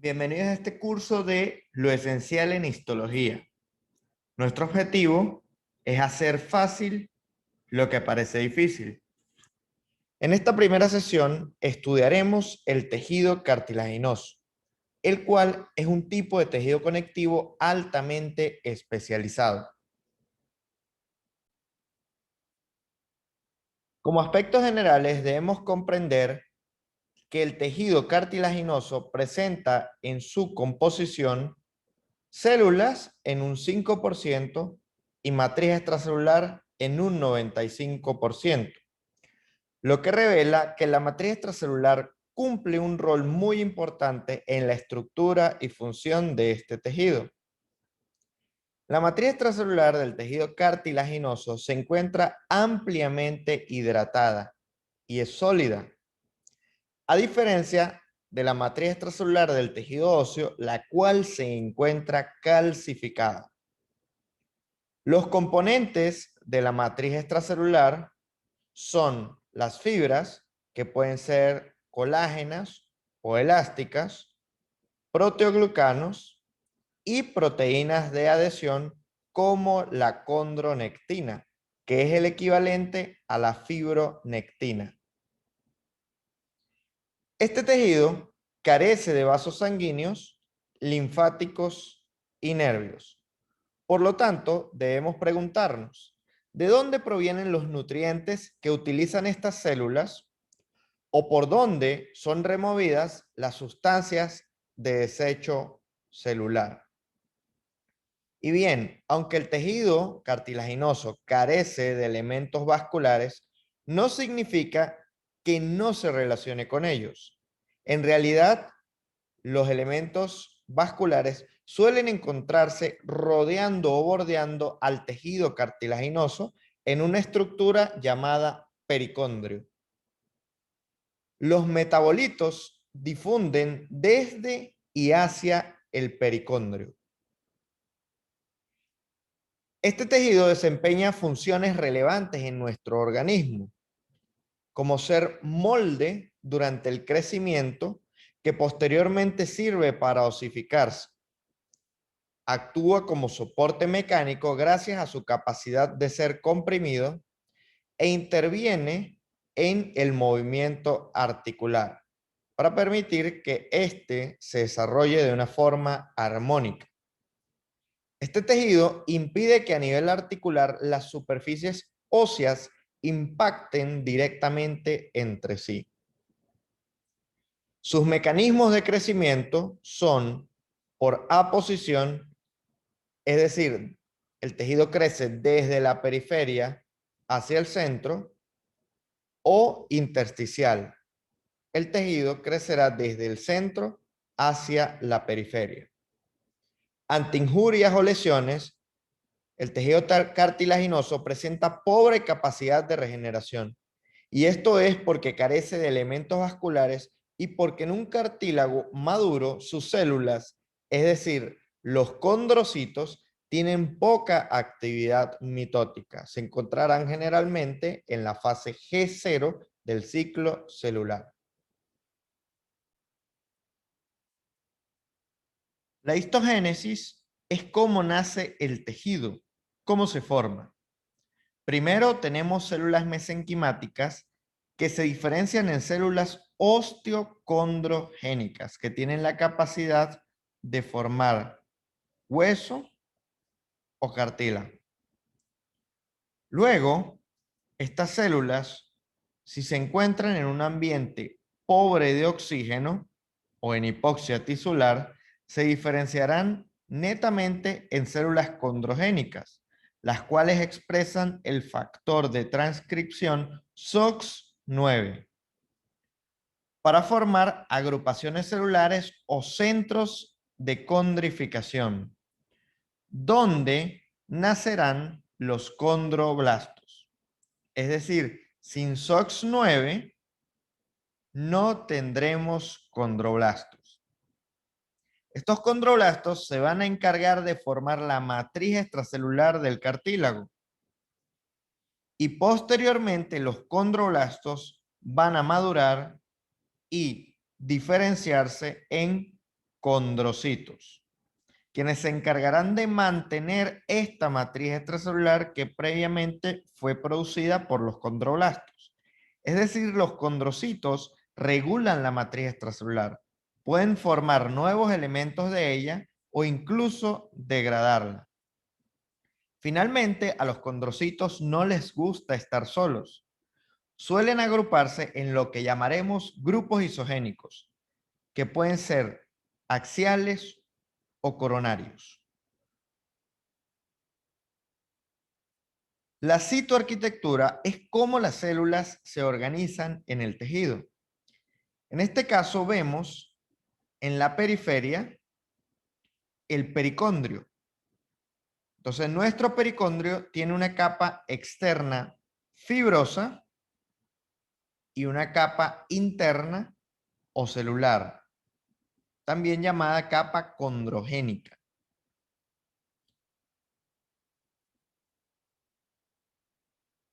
Bienvenidos a este curso de Lo Esencial en Histología. Nuestro objetivo es hacer fácil lo que parece difícil. En esta primera sesión estudiaremos el tejido cartilaginoso, el cual es un tipo de tejido conectivo altamente especializado. Como aspectos generales debemos comprender que el tejido cartilaginoso presenta en su composición células en un 5% y matriz extracelular en un 95%, lo que revela que la matriz extracelular cumple un rol muy importante en la estructura y función de este tejido. La matriz extracelular del tejido cartilaginoso se encuentra ampliamente hidratada y es sólida, a diferencia de la matriz extracelular del tejido óseo, la cual se encuentra calcificada. Los componentes de la matriz extracelular son las fibras, que pueden ser colágenas o elásticas, proteoglucanos y proteínas de adhesión como la condronectina, que es el equivalente a la fibronectina. Este tejido carece de vasos sanguíneos, linfáticos y nervios. Por lo tanto, debemos preguntarnos, ¿de dónde provienen los nutrientes que utilizan estas células o por dónde son removidas las sustancias de desecho celular? Y bien, aunque el tejido cartilaginoso carece de elementos vasculares, no significa que no se relacione con ellos. En realidad, los elementos vasculares suelen encontrarse rodeando o bordeando al tejido cartilaginoso en una estructura llamada pericondrio. Los metabolitos difunden desde y hacia el pericondrio. Este tejido desempeña funciones relevantes en nuestro organismo, como ser molde durante el crecimiento, que posteriormente sirve para osificarse. Actúa como soporte mecánico gracias a su capacidad de ser comprimido e interviene en el movimiento articular para permitir que éste se desarrolle de una forma armónica. Este tejido impide que a nivel articular las superficies óseas impacten directamente entre sí. Sus mecanismos de crecimiento son por aposición, es decir, el tejido crece desde la periferia hacia el centro, o intersticial. El tejido crecerá desde el centro hacia la periferia. Ante injurias o lesiones, el tejido cartilaginoso presenta pobre capacidad de regeneración. Y esto es porque carece de elementos vasculares y porque en un cartílago maduro sus células, es decir, los condrocitos, tienen poca actividad mitótica. Se encontrarán generalmente en la fase G0 del ciclo celular. La histogénesis es cómo nace el tejido, cómo se forma. Primero tenemos células mesenquimáticas que se diferencian en células osteocondrogénicas, que tienen la capacidad de formar hueso o cartílago. Luego, estas células, si se encuentran en un ambiente pobre de oxígeno o en hipoxia tisular, se diferenciarán netamente en células condrogénicas, las cuales expresan el factor de transcripción SOX9 para formar agrupaciones celulares o centros de condrificación, donde nacerán los condroblastos. Es decir, sin SOX9 no tendremos condroblastos. Estos condroblastos se van a encargar de formar la matriz extracelular del cartílago. Y posteriormente los condroblastos van a madurar y diferenciarse en condrocitos, quienes se encargarán de mantener esta matriz extracelular que previamente fue producida por los condroblastos. Es decir, los condrocitos regulan la matriz extracelular, pueden formar nuevos elementos de ella o incluso degradarla. Finalmente, a los condrocitos no les gusta estar solos. Suelen agruparse en lo que llamaremos grupos isogénicos, que pueden ser axiales o coronarios. La citoarquitectura es cómo las células se organizan en el tejido. En este caso vemos en la periferia el pericondrio. Entonces nuestro pericondrio tiene una capa externa fibrosa y una capa interna o celular, también llamada capa condrogénica.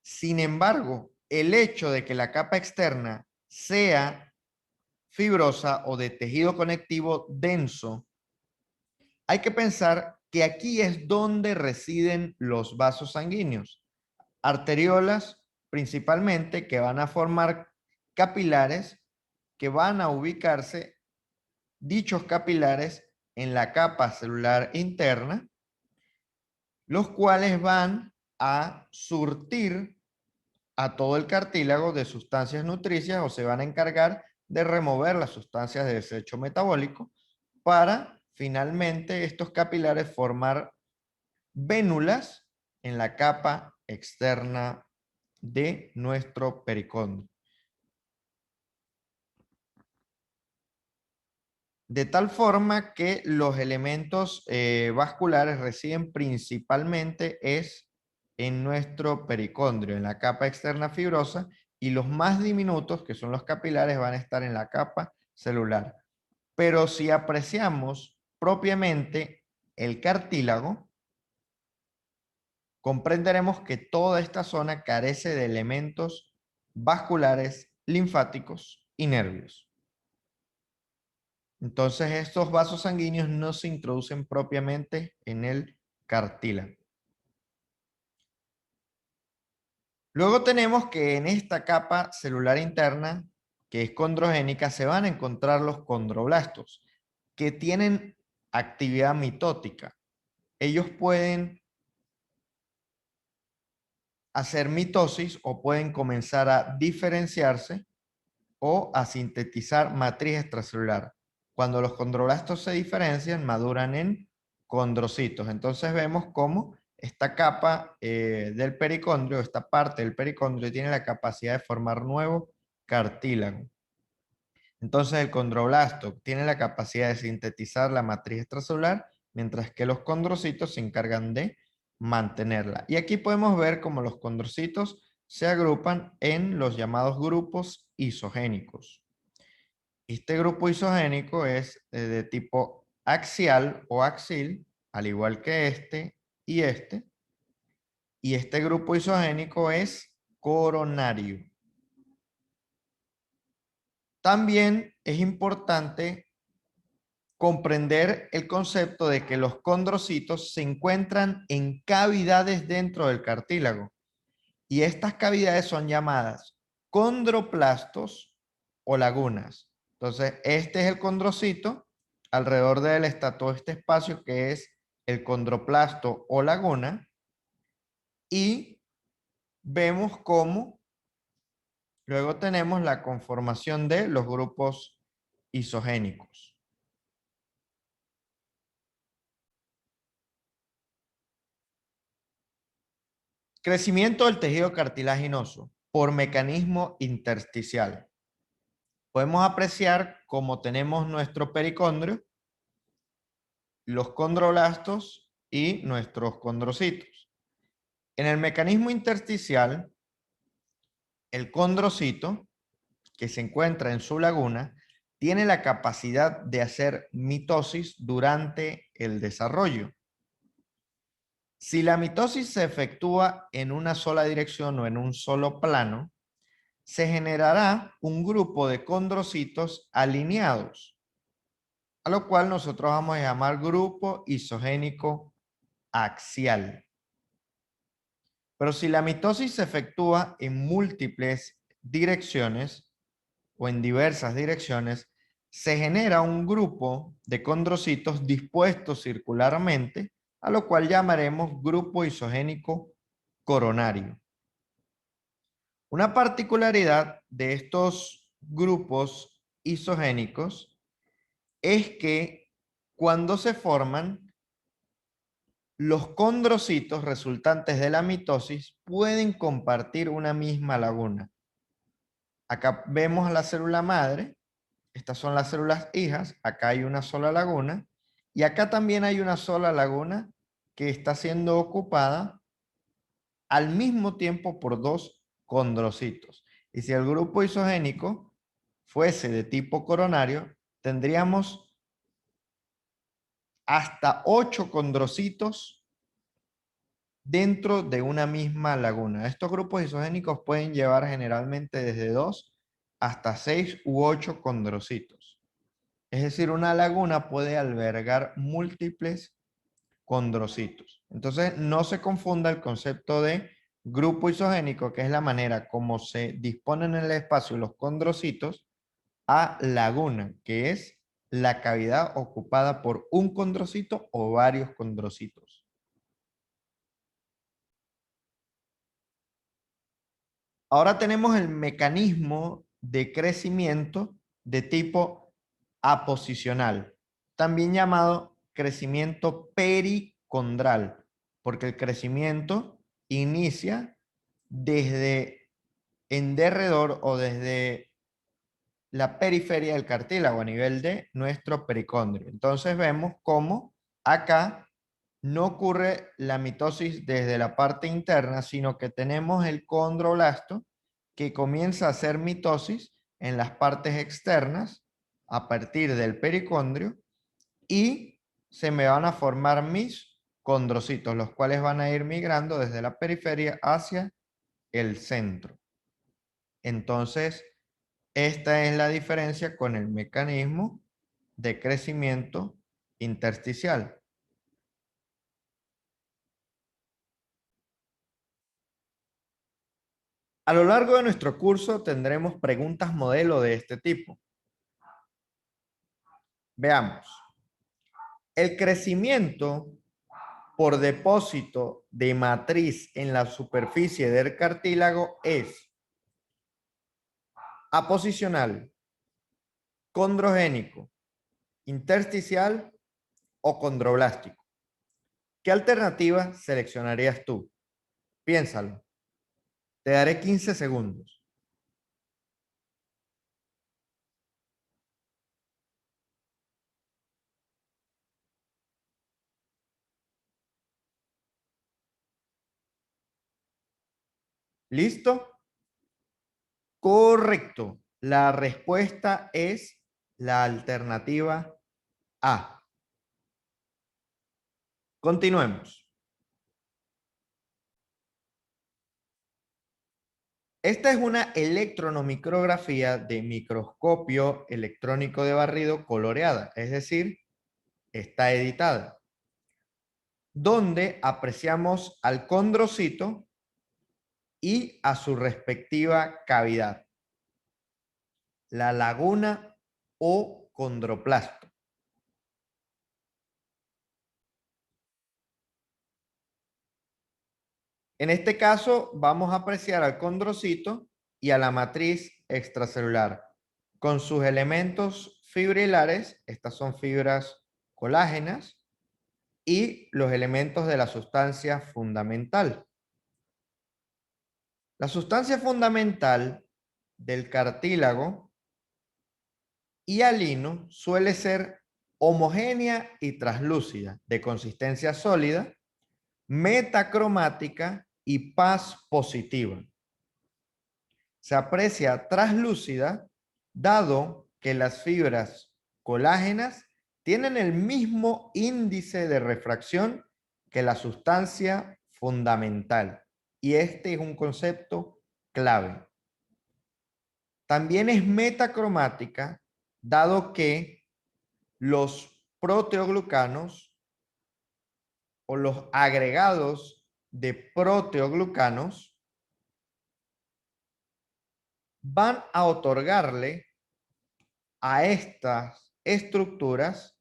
Sin embargo, el hecho de que la capa externa sea fibrosa o de tejido conectivo denso, hay que pensar que aquí es donde residen los vasos sanguíneos, arteriolas principalmente, que van a formar capilares que van a ubicarse dichos capilares en la capa celular interna, los cuales van a surtir a todo el cartílago de sustancias nutricias o se van a encargar de remover las sustancias de desecho metabólico para finalmente estos capilares formar vénulas en la capa externa de nuestro pericondrio. De tal forma que los elementos vasculares residen principalmente en nuestro pericondrio, en la capa externa fibrosa, y los más diminutos, que son los capilares, van a estar en la capa celular. Pero si apreciamos propiamente el cartílago, comprenderemos que toda esta zona carece de elementos vasculares, linfáticos y nervios. Entonces estos vasos sanguíneos no se introducen propiamente en el cartílago. Luego tenemos que en esta capa celular interna, que es condrogénica, se van a encontrar los condroblastos, que tienen actividad mitótica. Ellos pueden hacer mitosis o pueden comenzar a diferenciarse o a sintetizar matriz extracelular. Cuando los condroblastos se diferencian, maduran en condrocitos. Entonces vemos cómo esta capa del pericondrio, esta parte del pericondrio, tiene la capacidad de formar nuevo cartílago. Entonces el condroblasto tiene la capacidad de sintetizar la matriz extracelular, mientras que los condrocitos se encargan de mantenerla. Y aquí podemos ver cómo los condrocitos se agrupan en los llamados grupos isogénicos. Este grupo isogénico es de tipo axial o axil, al igual que este y este. Y este grupo isogénico es coronario. También es importante comprender el concepto de que los condrocitos se encuentran en cavidades dentro del cartílago. Y estas cavidades son llamadas condroplastos o lagunas. Entonces, este es el condrocito. Alrededor de él está todo este espacio que es el condroplasto o laguna. Y vemos cómo luego tenemos la conformación de los grupos isogénicos. Crecimiento del tejido cartilaginoso por mecanismo intersticial. Podemos apreciar cómo tenemos nuestro pericondrio, los condroblastos y nuestros condrocitos. En el mecanismo intersticial, el condrocito, que se encuentra en su laguna, tiene la capacidad de hacer mitosis durante el desarrollo. Si la mitosis se efectúa en una sola dirección o en un solo plano, se generará un grupo de condrocitos alineados. a lo cual nosotros vamos a llamar grupo isogénico axial. Pero si la mitosis se efectúa en múltiples direcciones o en diversas direcciones, se genera un grupo de condrocitos dispuestos circularmente, a lo cual llamaremos grupo isogénico coronario. Una particularidad de estos grupos isogénicos es que cuando se forman, los condrocitos resultantes de la mitosis pueden compartir una misma laguna. Acá vemos la célula madre, estas son las células hijas, acá hay una sola laguna, y acá también hay una sola laguna que está siendo ocupada al mismo tiempo por dos condrocitos. Y si el grupo isogénico fuese de tipo coronario, tendríamos hasta 8 condrocitos dentro de una misma laguna. Estos grupos isogénicos pueden llevar generalmente desde 2 hasta 6 u 8 condrocitos. Es decir, una laguna puede albergar múltiples condrocitos. Entonces, no se confunda el concepto de grupo isogénico, que es la manera como se disponen en el espacio los condrocitos, a laguna, que es la cavidad ocupada por un condrocito o varios condrocitos. Ahora tenemos el mecanismo de crecimiento de tipo aposicional, también llamado crecimiento pericondral, porque el crecimiento inicia desde en derredor o desde la periferia del cartílago a nivel de nuestro pericondrio. Entonces vemos cómo acá no ocurre la mitosis desde la parte interna, sino que tenemos el condroblasto que comienza a hacer mitosis en las partes externas a partir del pericondrio y se me van a formar mis condrocitos, los cuales van a ir migrando desde la periferia hacia el centro. Entonces, esta es la diferencia con el mecanismo de crecimiento intersticial. A lo largo de nuestro curso tendremos preguntas modelo de este tipo. Veamos. El crecimiento por depósito de matriz en la superficie del cartílago es aposicional, condrogénico, intersticial o condroblástico. ¿Qué alternativa seleccionarías tú? Piénsalo. Te daré 15 segundos. ¿Listo? Correcto. La respuesta es la alternativa A. Continuemos. Esta es una electronomicrografía de microscopio electrónico de barrido coloreada, es decir, está editada, donde apreciamos al condrocito y a su respectiva cavidad, la laguna o condroplasto. En este caso, vamos a apreciar al condrocito y a la matriz extracelular con sus elementos fibrilares, estas son fibras colágenas, y los elementos de la sustancia fundamental. La sustancia fundamental del cartílago hialino suele ser homogénea y translúcida, de consistencia sólida, metacromática y paz positiva. Se aprecia translúcida dado que las fibras colágenas tienen el mismo índice de refracción que la sustancia fundamental. Y este es un concepto clave. También es metacromática, dado que los proteoglucanos o los agregados de proteoglucanos van a otorgarle a estas estructuras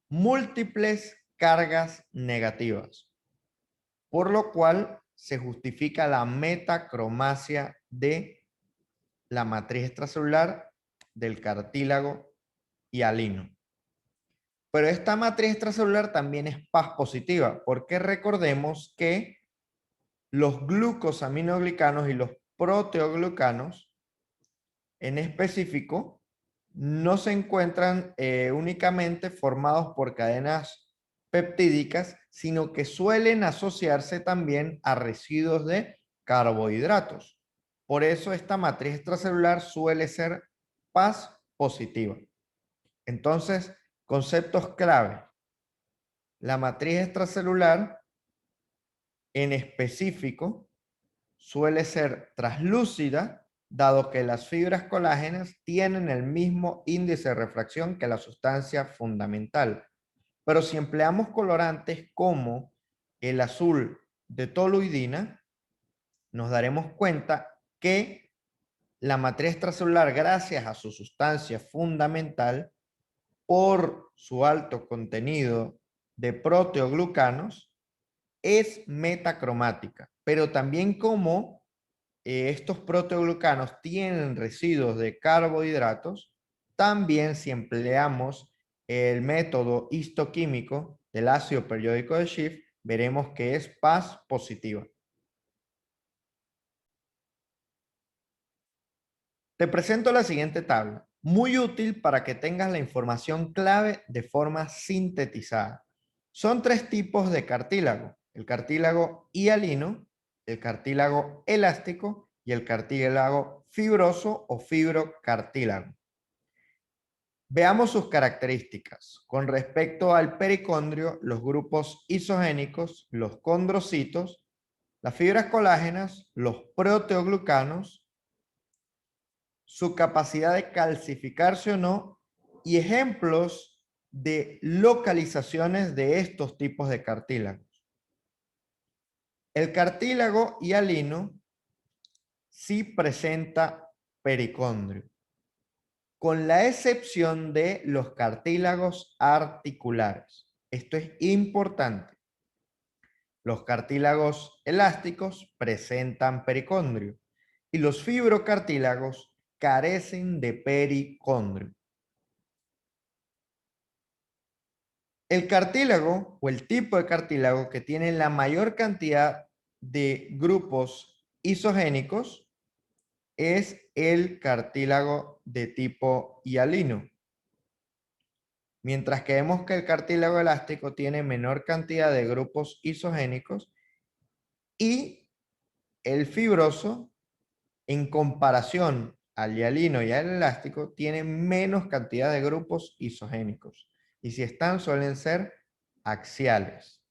múltiples cargas negativas, por lo cual se justifica la metacromacia de la matriz extracelular del cartílago hialino. Pero esta matriz extracelular también es paz positiva, porque recordemos que los glucosaminoglicanos y los proteoglucanos en específico no se encuentran únicamente formados por cadenas peptídicas, sino que suelen asociarse también a residuos de carbohidratos. Por eso esta matriz extracelular suele ser paz positiva. Entonces, conceptos clave. La matriz extracelular en específico suele ser translúcida, dado que las fibras colágenas tienen el mismo índice de refracción que la sustancia fundamental. Pero si empleamos colorantes como el azul de toluidina, nos daremos cuenta que la matriz extracelular, gracias a su sustancia fundamental, por su alto contenido de proteoglucanos, es metacromática. Pero también como estos proteoglucanos tienen residuos de carbohidratos, también si empleamos el método histoquímico del ácido periódico de Schiff, veremos que es paz positiva. Te presento la siguiente tabla, muy útil para que tengas la información clave de forma sintetizada. Son tres tipos de cartílago: el cartílago hialino, el cartílago elástico y el cartílago fibroso o fibrocartílago. Veamos sus características. Con respecto al pericondrio, los grupos isogénicos, los condrocitos, las fibras colágenas, los proteoglucanos, su capacidad de calcificarse o no, y ejemplos de localizaciones de estos tipos de cartílagos. El cartílago hialino sí presenta pericondrio, con la excepción de los cartílagos articulares. Esto es importante. Los cartílagos elásticos presentan pericondrio y los fibrocartílagos carecen de pericondrio. El cartílago o el tipo de cartílago que tiene la mayor cantidad de grupos isogénicos es el cartílago de tipo hialino. Mientras que vemos que el cartílago elástico tiene menor cantidad de grupos isogénicos y el fibroso, en comparación al hialino y al elástico, tiene menos cantidad de grupos isogénicos. Y si están, suelen ser axiales.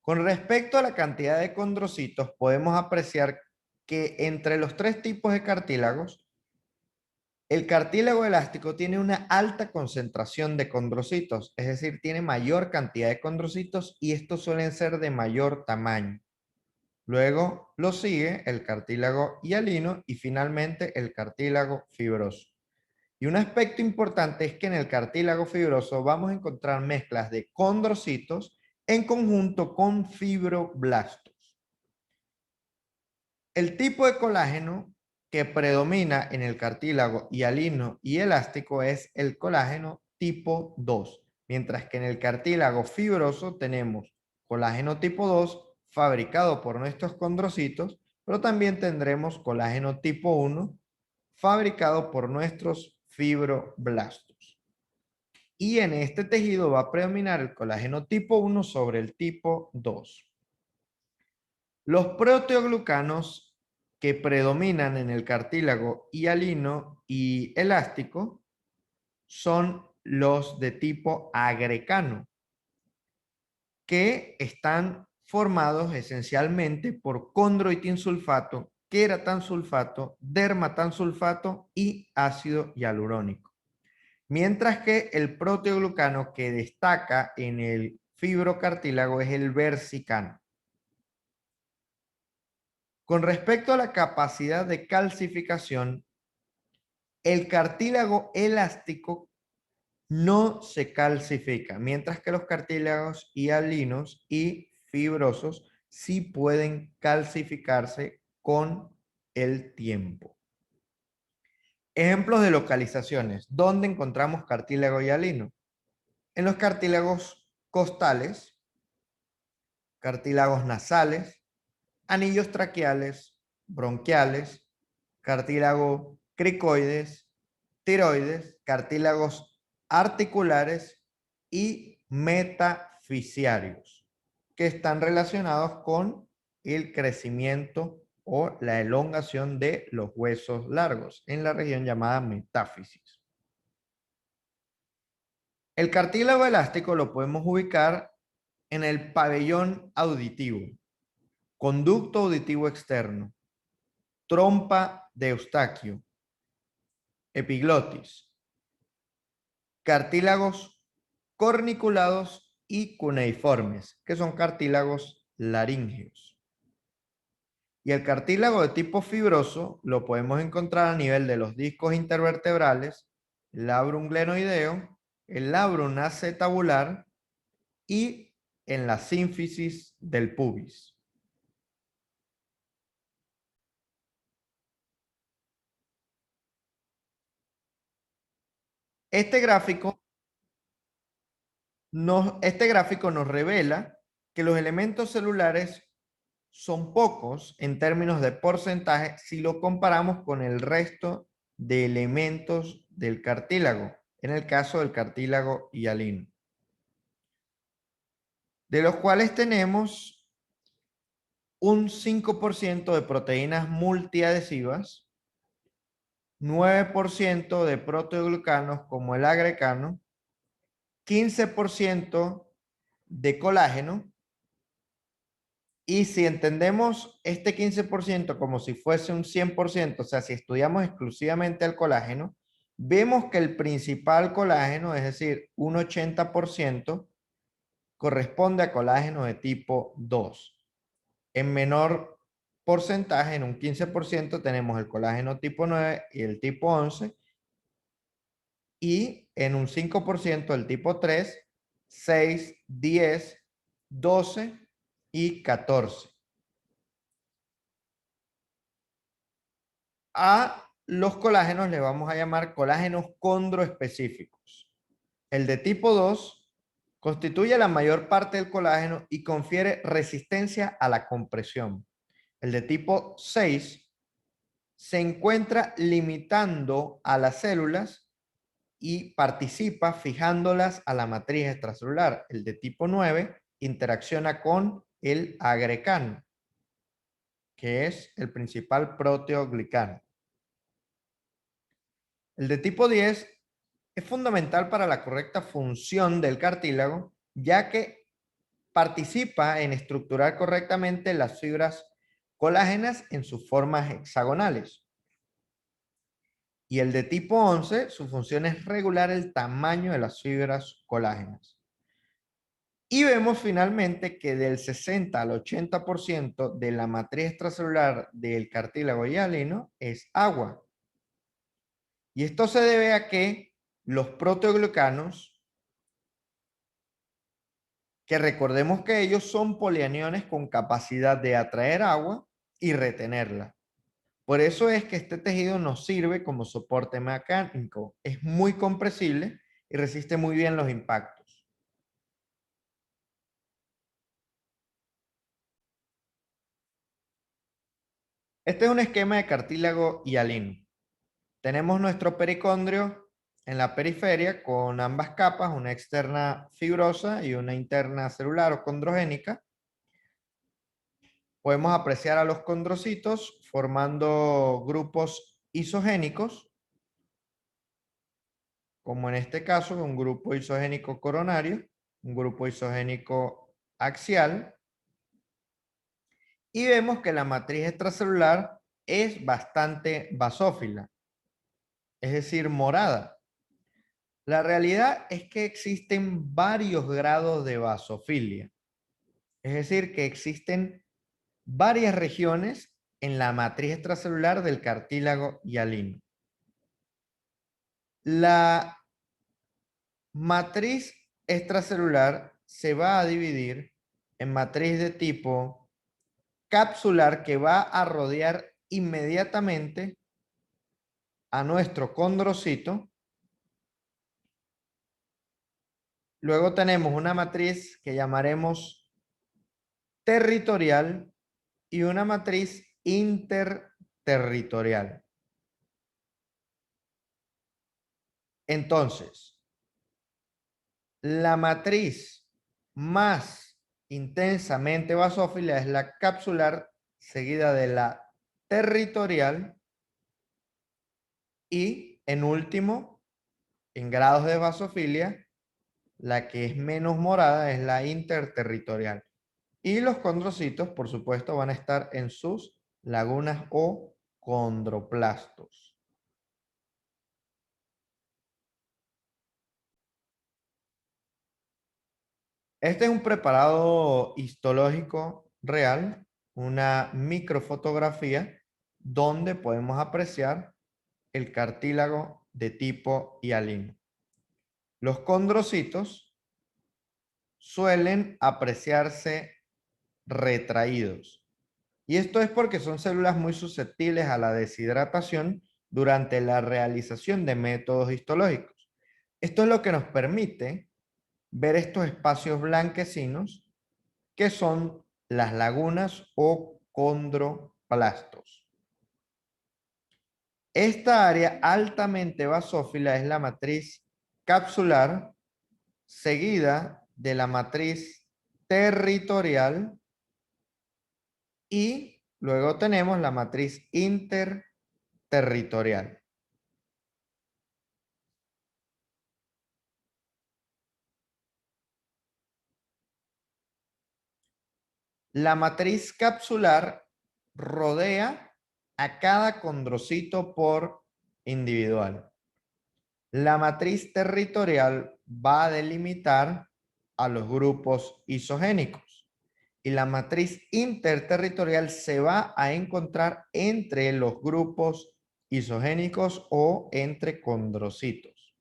Con respecto a la cantidad de condrocitos, podemos apreciar que entre los tres tipos de cartílagos, el cartílago elástico tiene una alta concentración de condrocitos, es decir, tiene mayor cantidad de condrocitos y estos suelen ser de mayor tamaño. Luego lo sigue el cartílago hialino y finalmente el cartílago fibroso. Y un aspecto importante es que en el cartílago fibroso vamos a encontrar mezclas de condrocitos en conjunto con fibroblastos. El tipo de colágeno que predomina en el cartílago hialino y elástico es el colágeno tipo 2, mientras que en el cartílago fibroso tenemos colágeno tipo 2 fabricado por nuestros condrocitos, pero también tendremos colágeno tipo 1 fabricado por nuestros fibroblastos. Y en este tejido va a predominar el colágeno tipo 1 sobre el tipo 2. Los proteoglucanos que predominan en el cartílago hialino y elástico son los de tipo agrecano, que están formados esencialmente por condroitinsulfato, queratansulfato, dermatansulfato y ácido hialurónico. Mientras que el proteoglucano que destaca en el fibrocartílago es el versicano. Con respecto a la capacidad de calcificación, el cartílago elástico no se calcifica, mientras que los cartílagos hialinos y fibrosos sí pueden calcificarse con el tiempo. Ejemplos de localizaciones. ¿Dónde encontramos cartílago hialino? En los cartílagos costales, cartílagos nasales, anillos traqueales, bronquiales, cartílago cricoides, tiroides, cartílagos articulares y metafisiarios, que están relacionados con el crecimiento o la elongación de los huesos largos en la región llamada metáfisis. El cartílago elástico lo podemos ubicar en el pabellón auditivo, conducto auditivo externo, trompa de Eustaquio, epiglotis, cartílagos corniculados y cuneiformes, que son cartílagos laríngeos. Y el cartílago de tipo fibroso lo podemos encontrar a nivel de los discos intervertebrales, el labrum glenoideo, el labrum acetabular y en la sínfisis del pubis. Este gráfico nos revela que los elementos celulares son pocos en términos de porcentaje si lo comparamos con el resto de elementos del cartílago, en el caso del cartílago hialino, de los cuales tenemos un 5% de proteínas multiadhesivas, 9% de proteoglucanos como el agrecano, 15% de colágeno. Y si entendemos este 15% como si fuese un 100%, o sea, si estudiamos exclusivamente el colágeno, vemos que el principal colágeno, es decir, un 80%, corresponde a colágeno de tipo 2. En menor porcentaje, en un 15%, tenemos el colágeno tipo 9 y el tipo 11, y en un 5% el tipo 3, 6, 10, 12 y 14. A los colágenos le vamos a llamar colágenos condroespecíficos. El de tipo 2 constituye la mayor parte del colágeno y confiere resistencia a la compresión. El de tipo 6 se encuentra limitando a las células y participa fijándolas a la matriz extracelular. El de tipo 9 interacciona con el agrecano, que es el principal proteoglicano. El de tipo 10 es fundamental para la correcta función del cartílago, ya que participa en estructurar correctamente las fibras colágenas en sus formas hexagonales. Y el de tipo 11, su función es regular el tamaño de las fibras colágenas. Y vemos finalmente que del 60 al 80% de la matriz extracelular del cartílago hialino es agua. Y esto se debe a que los proteoglucanos, que recordemos que ellos son polianiones con capacidad de atraer agua y retenerla. Por eso es que este tejido nos sirve como soporte mecánico. Es muy compresible y resiste muy bien los impactos. Este es un esquema de cartílago hialino. Tenemos nuestro pericondrio en la periferia con ambas capas, una externa fibrosa y una interna celular o condrogénica. Podemos apreciar a los condrocitos formando grupos isogénicos, como en este caso un grupo isogénico coronario, un grupo isogénico axial, y vemos que la matriz extracelular es bastante basófila, es decir, morada. La realidad es que existen varios grados de basofilia. Es decir, que existen varias regiones en la matriz extracelular del cartílago hialino. La matriz extracelular se va a dividir en matriz de tipo capsular, que va a rodear inmediatamente a nuestro condrocito. Luego tenemos una matriz que llamaremos territorial y una matriz interterritorial. Entonces, la matriz más intensamente basófila es la capsular, seguida de la territorial y, en último, en grados de basofilia, la que es menos morada es la interterritorial. Y los condrocitos, por supuesto, van a estar en sus lagunas o condroplastos. Este es un preparado histológico real, una microfotografía donde podemos apreciar el cartílago de tipo hialino. Los condrocitos suelen apreciarse retraídos. Y esto es porque son células muy susceptibles a la deshidratación durante la realización de métodos histológicos. Esto es lo que nos permite ver estos espacios blanquecinos que son las lagunas o condroplastos. Esta área altamente basófila es la matriz capsular, seguida de la matriz territorial y luego tenemos la matriz interterritorial. La matriz capsular rodea a cada condrocito por individual. La matriz territorial va a delimitar a los grupos isogénicos y la matriz interterritorial se va a encontrar entre los grupos isogénicos o entre condrocitos.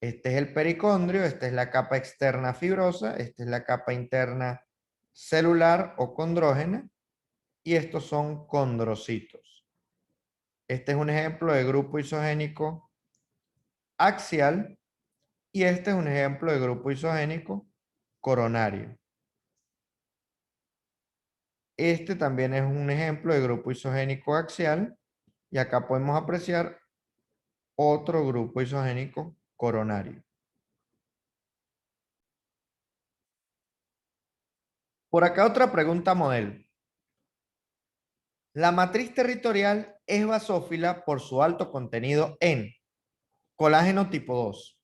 Este es el pericondrio, esta es la capa externa fibrosa, esta es la capa interna celular o condrógena y estos son condrocitos. Este es un ejemplo de grupo isogénico axial y este es un ejemplo de grupo isogénico coronario. Este también es un ejemplo de grupo isogénico axial y acá podemos apreciar otro grupo isogénico coronario. Por acá otra pregunta modelo. La matriz territorial es basófila por su alto contenido en colágeno tipo 2,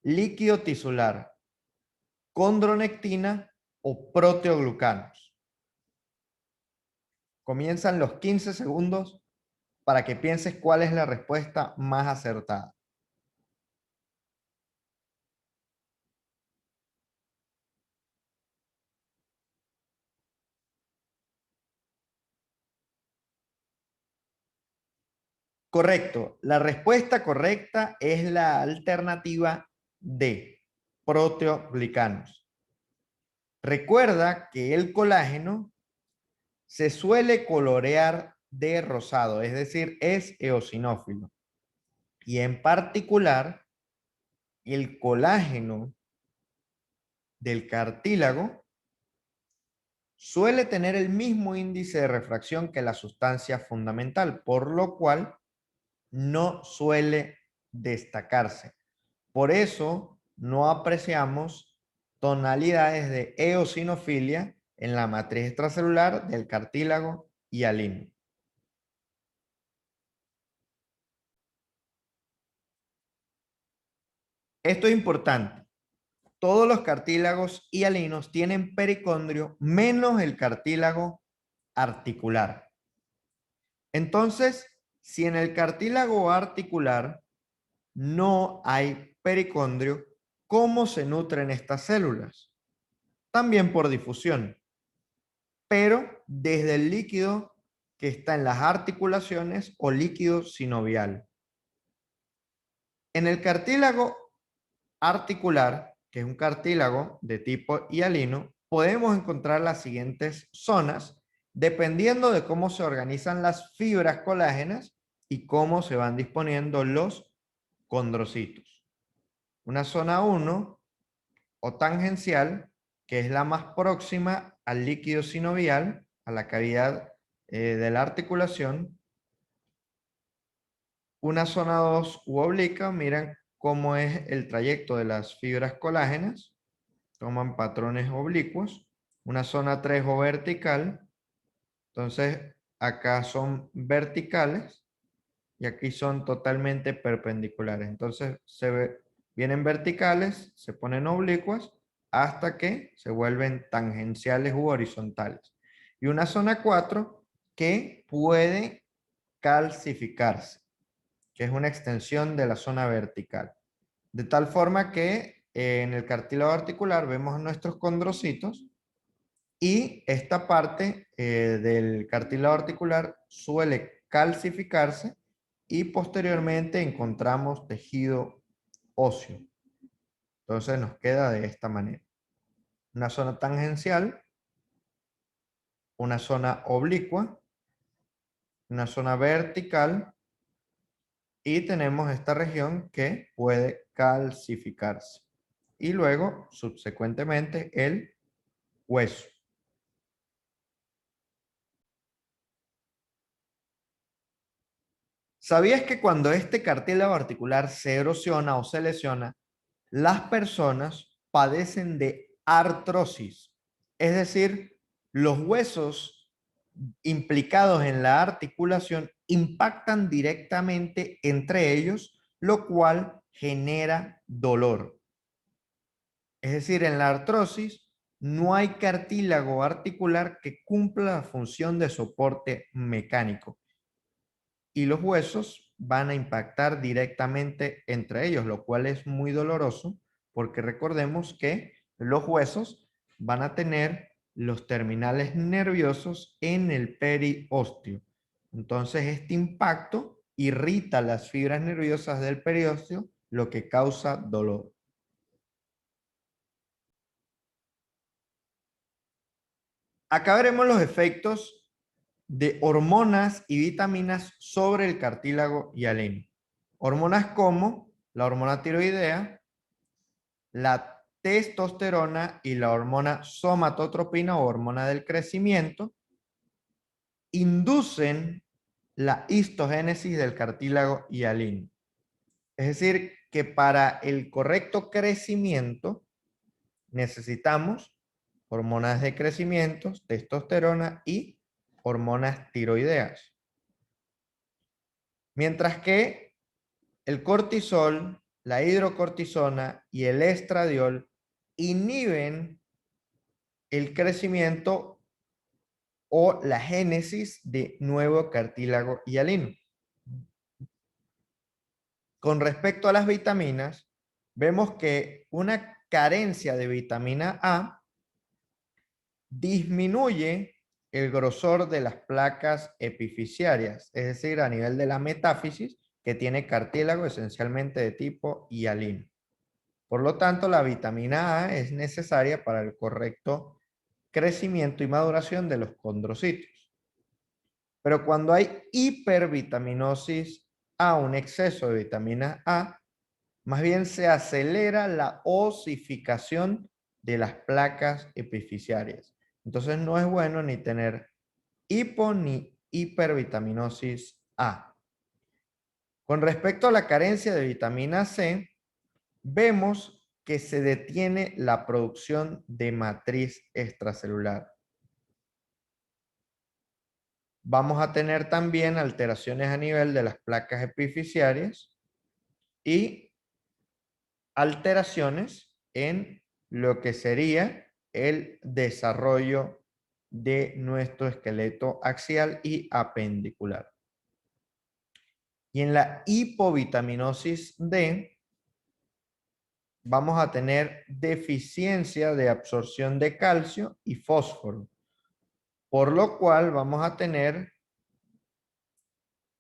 líquido tisular, condronectina o proteoglucanos. Comienzan los 15 segundos para que pienses cuál es la respuesta más acertada. Correcto. La respuesta correcta es la alternativa D, proteoglicanos. Recuerda que el colágeno se suele colorear de rosado, es decir, es eosinófilo. Y en particular, el colágeno del cartílago suele tener el mismo índice de refracción que la sustancia fundamental, por lo cual no suele destacarse. Por eso no apreciamos tonalidades de eosinofilia en la matriz extracelular del cartílago hialino. Esto es importante. Todos los cartílagos hialinos tienen pericondrio menos el cartílago articular. Entonces, si en el cartílago articular no hay pericondrio, ¿cómo se nutren estas células? También por difusión, pero desde el líquido que está en las articulaciones o líquido sinovial. En el cartílago articular, que es un cartílago de tipo hialino, podemos encontrar las siguientes zonas dependiendo de cómo se organizan las fibras colágenas y cómo se van disponiendo los condrocitos. Una zona 1 o tangencial, que es la más próxima al líquido sinovial, a la cavidad de la articulación. Una zona 2 u obliqua, miren cómo es el trayecto de las fibras colágenas, toman patrones oblicuos. Una zona 3 o vertical, entonces acá son verticales y aquí son totalmente perpendiculares. Entonces vienen verticales, se ponen oblicuas hasta que se vuelven tangenciales u horizontales. Y una zona 4 que puede calcificarse, que es una extensión de la zona vertical. De tal forma que en el cartílago articular vemos nuestros condrocitos y esta parte del cartílago articular suele calcificarse y posteriormente encontramos tejido óseo. Entonces nos queda de esta manera. Una zona tangencial, una zona oblicua, una zona vertical y tenemos esta región que puede calcificarse. Y luego, subsecuentemente, el hueso. ¿Sabías que cuando este cartílago articular se erosiona o se lesiona, las personas padecen de artrosis? Es decir, los huesos implicados en la articulación impactan directamente entre ellos, lo cual genera dolor. Es decir, en la artrosis no hay cartílago articular que cumpla la función de soporte mecánico y los huesos van a impactar directamente entre ellos, lo cual es muy doloroso porque recordemos que los huesos van a tener los terminales nerviosos en el periósteo. Entonces este impacto irrita las fibras nerviosas del periósteo, lo que causa dolor. Acá veremos los efectos de hormonas y vitaminas sobre el cartílago hialino. Hormonas como la hormona tiroidea, la testosterona y la hormona somatotropina o hormona del crecimiento inducen la histogénesis del cartílago hialino. Es decir, que para el correcto crecimiento necesitamos hormonas de crecimiento, testosterona y hormonas tiroideas. Mientras que el cortisol, la hidrocortisona y el estradiol inhiben el crecimiento o la génesis de nuevo cartílago hialino. Con respecto a las vitaminas, vemos que una carencia de vitamina A disminuye el grosor de las placas epifisiarias, es decir, a nivel de la metáfisis, que tiene cartílago esencialmente de tipo hialino. Por lo tanto, la vitamina A es necesaria para el correcto crecimiento y maduración de los condrocitos. Pero cuando hay hipervitaminosis A, un exceso de vitamina A, más bien se acelera la osificación de las placas epifisiarias. Entonces no es bueno ni tener hipo ni hipervitaminosis A. Con respecto a la carencia de vitamina C, vemos que se detiene la producción de matriz extracelular. Vamos a tener también alteraciones a nivel de las placas epifisiarias y alteraciones en lo que sería el desarrollo de nuestro esqueleto axial y apendicular. Y en la hipovitaminosis D vamos a tener deficiencia de absorción de calcio y fósforo, por lo cual vamos a tener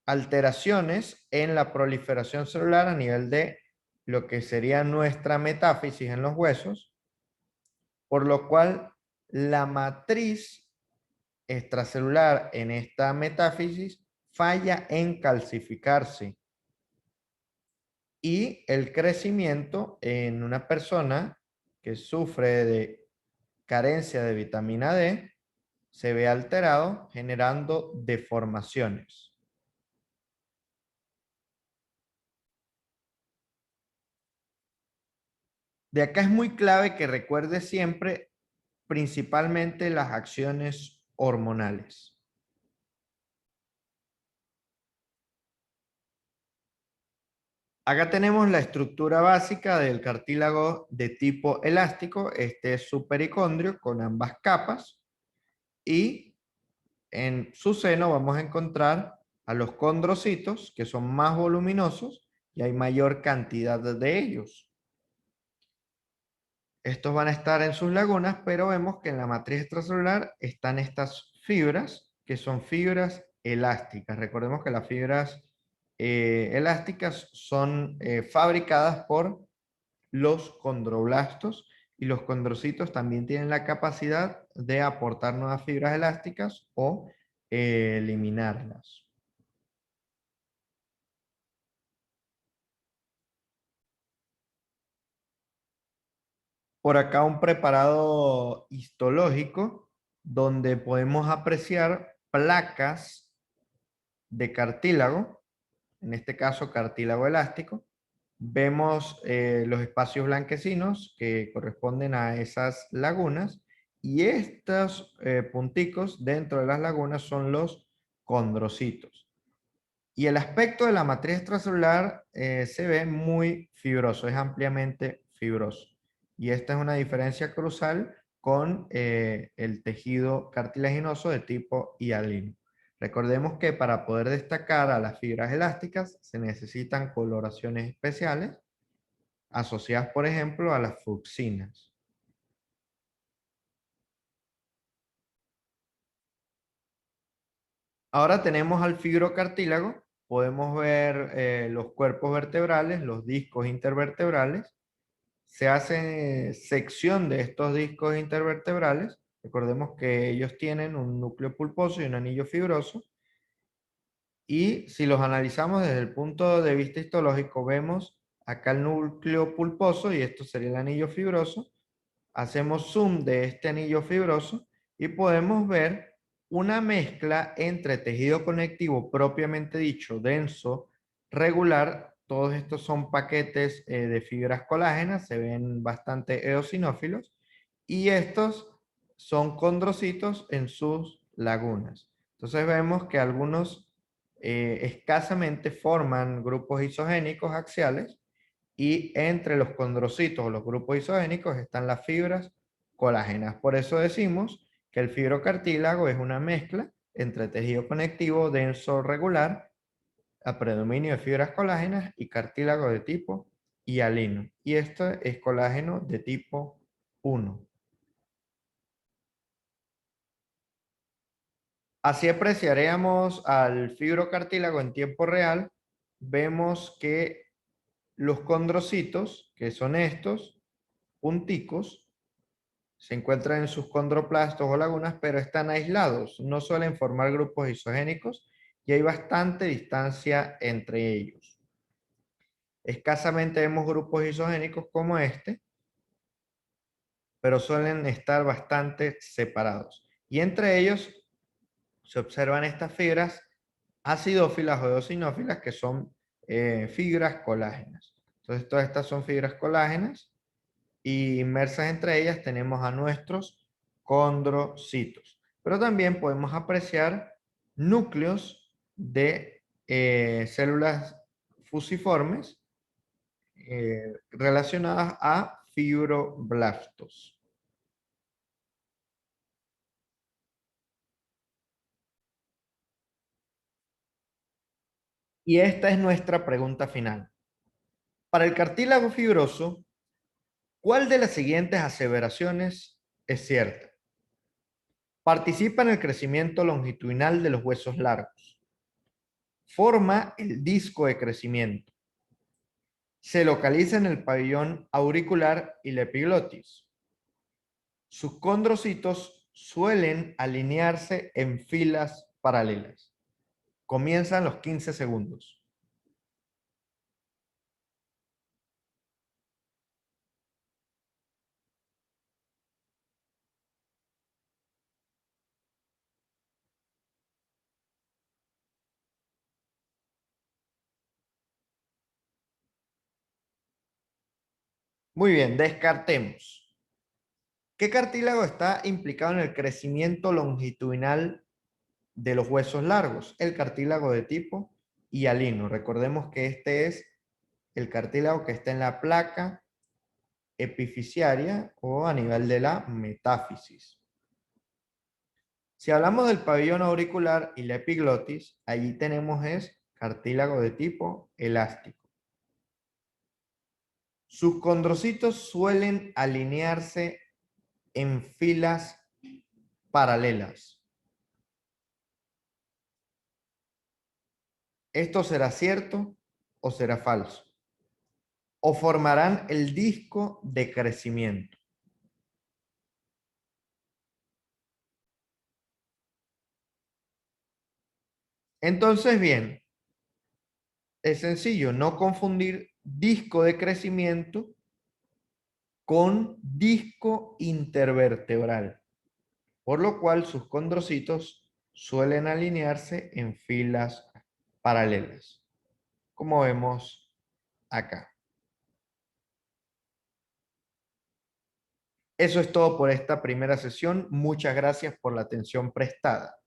alteraciones en la proliferación celular a nivel de lo que sería nuestra metáfisis en los huesos, por lo cual la matriz extracelular en esta metáfisis falla en calcificarse y el crecimiento en una persona que sufre de carencia de vitamina D se ve alterado generando deformaciones. De acá es muy clave que recuerde siempre principalmente las acciones hormonales. Acá tenemos la estructura básica del cartílago de tipo elástico. Este es su pericondrio con ambas capas y en su seno vamos a encontrar a los condrocitos que son más voluminosos y hay mayor cantidad de ellos. Estos van a estar en sus lagunas, pero vemos que en la matriz extracelular están estas fibras, que son fibras elásticas. Recordemos que las fibras elásticas son fabricadas por los condroblastos y los condrocitos también tienen la capacidad de aportar nuevas fibras elásticas o eliminarlas. Por acá un preparado histológico donde podemos apreciar placas de cartílago, en este caso cartílago elástico. Vemos los espacios blanquecinos que corresponden a esas lagunas y estos punticos dentro de las lagunas son los condrocitos. Y el aspecto de la matriz extracelular se ve muy fibroso, es ampliamente fibroso. Y esta es una diferencia crucial con el tejido cartilaginoso de tipo hialino. Recordemos que para poder destacar a las fibras elásticas se necesitan coloraciones especiales asociadas, por ejemplo, a las fucsinas. Ahora tenemos al fibrocartílago. Podemos ver los cuerpos vertebrales, los discos intervertebrales. Se hace sección de estos discos intervertebrales. Recordemos que ellos tienen un núcleo pulposo y un anillo fibroso. Y si los analizamos desde el punto de vista histológico, vemos acá el núcleo pulposo y esto sería el anillo fibroso. Hacemos zoom de este anillo fibroso y podemos ver una mezcla entre tejido conectivo propiamente dicho, denso, regular. Todos estos son paquetes de fibras colágenas, se ven bastante eosinófilos, y estos son condrocitos en sus lagunas. Entonces vemos que algunos escasamente forman grupos isogénicos axiales y entre los condrocitos o los grupos isogénicos están las fibras colágenas. Por eso decimos que el fibrocartílago es una mezcla entre tejido conectivo denso regular, a predominio de fibras colágenas y cartílago de tipo hialino. Y esto es colágeno de tipo 1. Así apreciaríamos al fibrocartílago en tiempo real. Vemos que los condrocitos, que son estos punticos, se encuentran en sus condroplastos o lagunas, pero están aislados, no suelen formar grupos isogénicos y hay bastante distancia entre ellos. Escasamente vemos grupos isogénicos como este, pero suelen estar bastante separados. Y entre ellos se observan estas fibras acidófilas o eosinófilas que son fibras colágenas. Entonces todas estas son fibras colágenas y inmersas entre ellas tenemos a nuestros condrocitos. Pero también podemos apreciar núcleos de células fusiformes relacionadas a fibroblastos. Y esta es nuestra pregunta final. Para el cartílago fibroso, ¿Cuál de las siguientes aseveraciones es cierta? Participa en el crecimiento longitudinal de los huesos largos. Forma el disco de crecimiento. Se localiza en el pabellón auricular y la epiglotis. Sus condrocitos suelen alinearse en filas paralelas. Comienzan los 15 segundos. Muy bien, descartemos. ¿Qué cartílago está implicado en el crecimiento longitudinal de los huesos largos? El cartílago de tipo hialino. Recordemos que este es el cartílago que está en la placa epifisiaria o a nivel de la metáfisis. Si hablamos del pabellón auricular y la epiglotis, allí tenemos es cartílago de tipo elástico. Sus condrocitos suelen alinearse en filas paralelas. ¿Esto será cierto o será falso? ¿O formarán el disco de crecimiento? Entonces, bien, es sencillo no confundir disco de crecimiento con disco intervertebral, por lo cual sus condrocitos suelen alinearse en filas paralelas, como vemos acá. Eso es todo por esta primera sesión. Muchas gracias por la atención prestada.